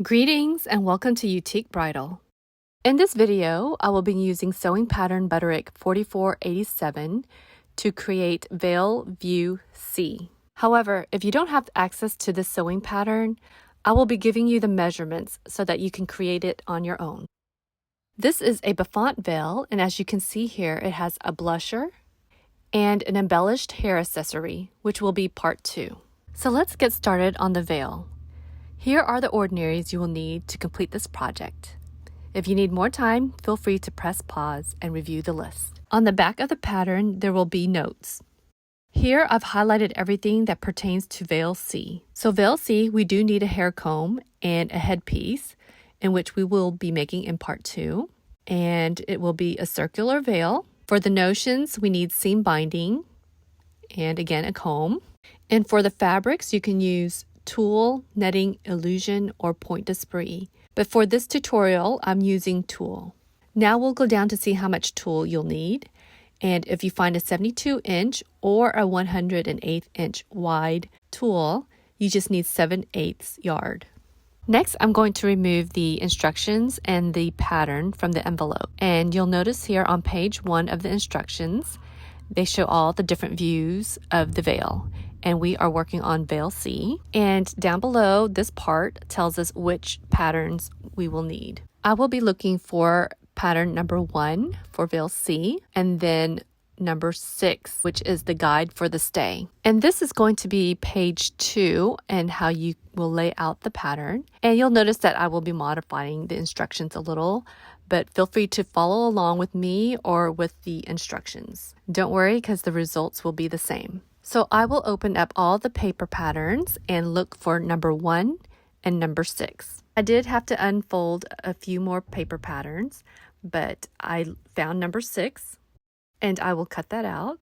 Greetings and welcome to Youtique Bridal. In this video, I will be using sewing pattern Butterick 4487 to create Veil View C. However, if you don't have access to this sewing pattern, I will be giving you the measurements so that you can create it on your own. This is a Bouffant veil, and as you can see here, it has a blusher and an embellished hair accessory, which will be part 2. So let's get started on the veil. Here are the ordinaries you will need to complete this project. If you need more time, feel free to press pause and review the list. On the back of the pattern, there will be notes. Here, I've highlighted everything that pertains to Veil C. So Veil C, we do need a hair comb and a headpiece, in which we will be making in part 2. And it will be a circular veil. For the notions, we need seam binding and again a comb. And for the fabrics, you can use tulle, netting, illusion, or point d'esprit. But for this tutorial, I'm using tulle. Now we'll go down to see how much tulle you'll need. And if you find a 72-inch or a 108-inch wide tulle, you just need 7/8 yard. Next, I'm going to remove the instructions and the pattern from the envelope. And you'll notice here on page 1 of the instructions, they show all the different views of the veil. And we are working on Veil C. And down below, this part tells us which patterns we will need. I will be looking for pattern number 1 for Veil C, and then number 6, which is the guide for the stay. And this is going to be page 2 and how you will lay out the pattern. And you'll notice that I will be modifying the instructions a little, but feel free to follow along with me or with the instructions. Don't worry, because the results will be the same. So I will open up all the paper patterns and look for number 1 and number 6. I did have to unfold a few more paper patterns, but I found number 6 and I will cut that out.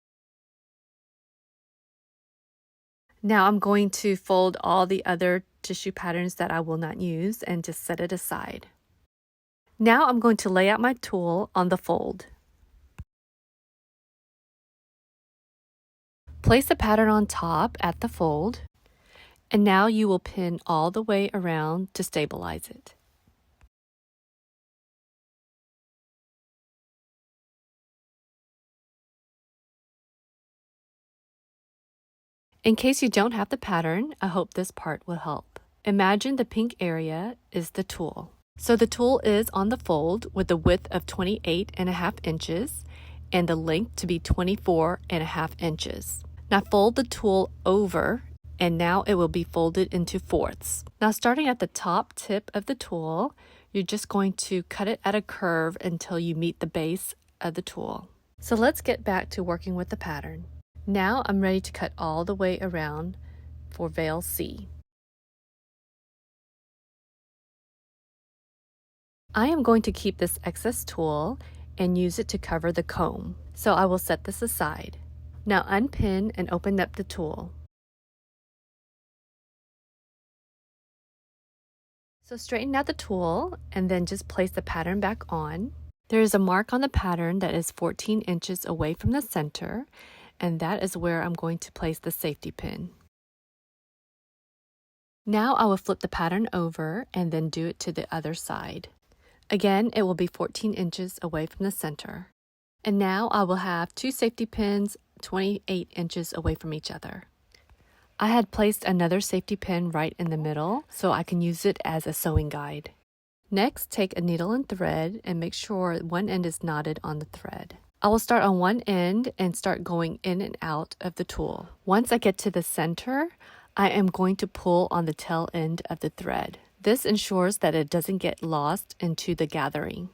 Now I'm going to fold all the other tissue patterns that I will not use and just set it aside. Now I'm going to lay out my tulle on the fold. Place the pattern on top at the fold, and now you will pin all the way around to stabilize it. In case you don't have the pattern, I hope this part will help. Imagine the pink area is the tulle. So the tulle is on the fold with a width of 28.5 inches and the length to be 24.5 inches. Now fold the tulle over, and now it will be folded into fourths. Now starting at the top tip of the tulle, you're just going to cut it at a curve until you meet the base of the tulle. So let's get back to working with the pattern. Now I'm ready to cut all the way around for Veil C. I am going to keep this excess tulle and use it to cover the comb. So I will set this aside. Now unpin and open up the tulle. So straighten out the tulle and then just place the pattern back on. There is a mark on the pattern that is 14 inches away from the center, and that is where I'm going to place the safety pin. Now I will flip the pattern over and then do it to the other side. Again, it will be 14 inches away from the center. And now I will have 2 safety pins 28 inches away from each other. I had placed another safety pin right in the middle so I can use it as a sewing guide. Next, take a needle and thread and make sure one end is knotted on the thread. I will start on one end and start going in and out of the tulle. Once I get to the center, I am going to pull on the tail end of the thread. This ensures that it doesn't get lost into the gathering.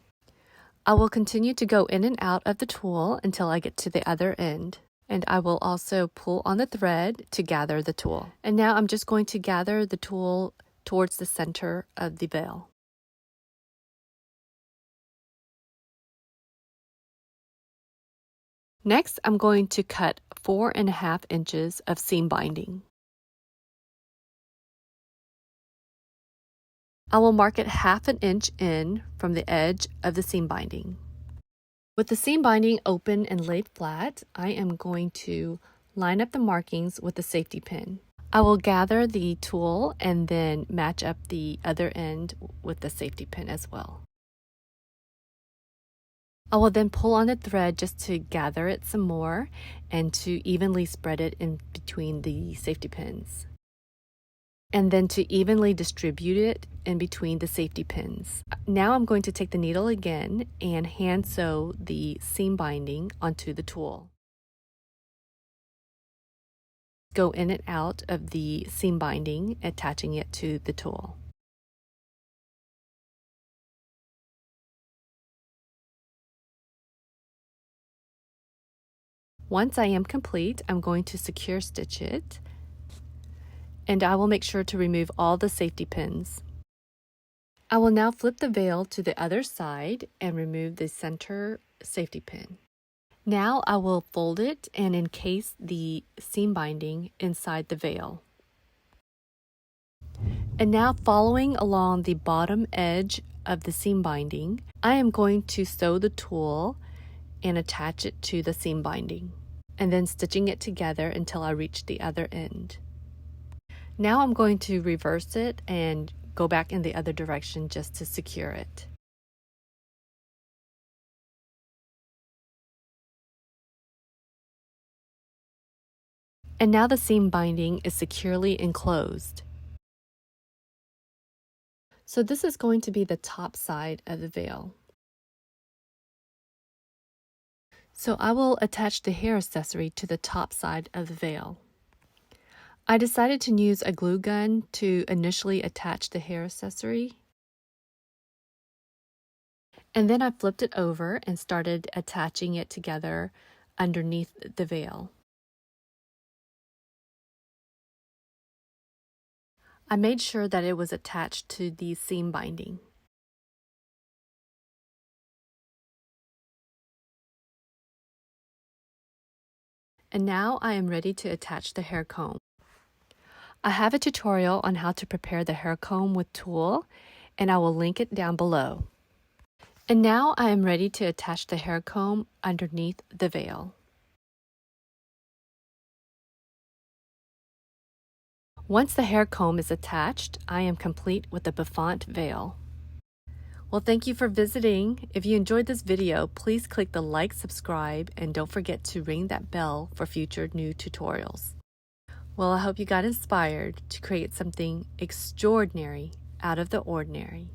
I will continue to go in and out of the tulle until I get to the other end. And I will also pull on the thread to gather the tulle. And now I'm just going to gather the tulle towards the center of the veil. Next, I'm going to cut 4.5 inches of seam binding. I will mark it 1/2 inch in from the edge of the seam binding. With the seam binding open and laid flat, I am going to line up the markings with the safety pin. I will gather the tulle and then match up the other end with the safety pin as well. I will then pull on the thread just to gather it some more and to evenly spread it in between the safety pins. And then to evenly distribute it in between the safety pins. Now I'm going to take the needle again and hand sew the seam binding onto the tulle. Go in and out of the seam binding, attaching it to the tulle. Once I am complete, I'm going to secure stitch it, and I will make sure to remove all the safety pins. I will now flip the veil to the other side and remove the center safety pin. Now I will fold it and encase the seam binding inside the veil. And now, following along the bottom edge of the seam binding, I am going to sew the tulle and attach it to the seam binding, and then stitching it together until I reach the other end. Now I'm going to reverse it and go back in the other direction just to secure it. And now the seam binding is securely enclosed. So this is going to be the top side of the veil. So I will attach the hair accessory to the top side of the veil. I decided to use a glue gun to initially attach the hair accessory. And then I flipped it over and started attaching it together underneath the veil. I made sure that it was attached to the seam binding. And now I am ready to attach the hair comb. I have a tutorial on how to prepare the hair comb with tulle, and I will link it down below. And now I am ready to attach the hair comb underneath the veil. Once the hair comb is attached, I am complete with the Bouffant veil. Well, thank you for visiting. If you enjoyed this video, please click the like, subscribe, and don't forget to ring that bell for future new tutorials. Well, I hope you got inspired to create something extraordinary out of the ordinary.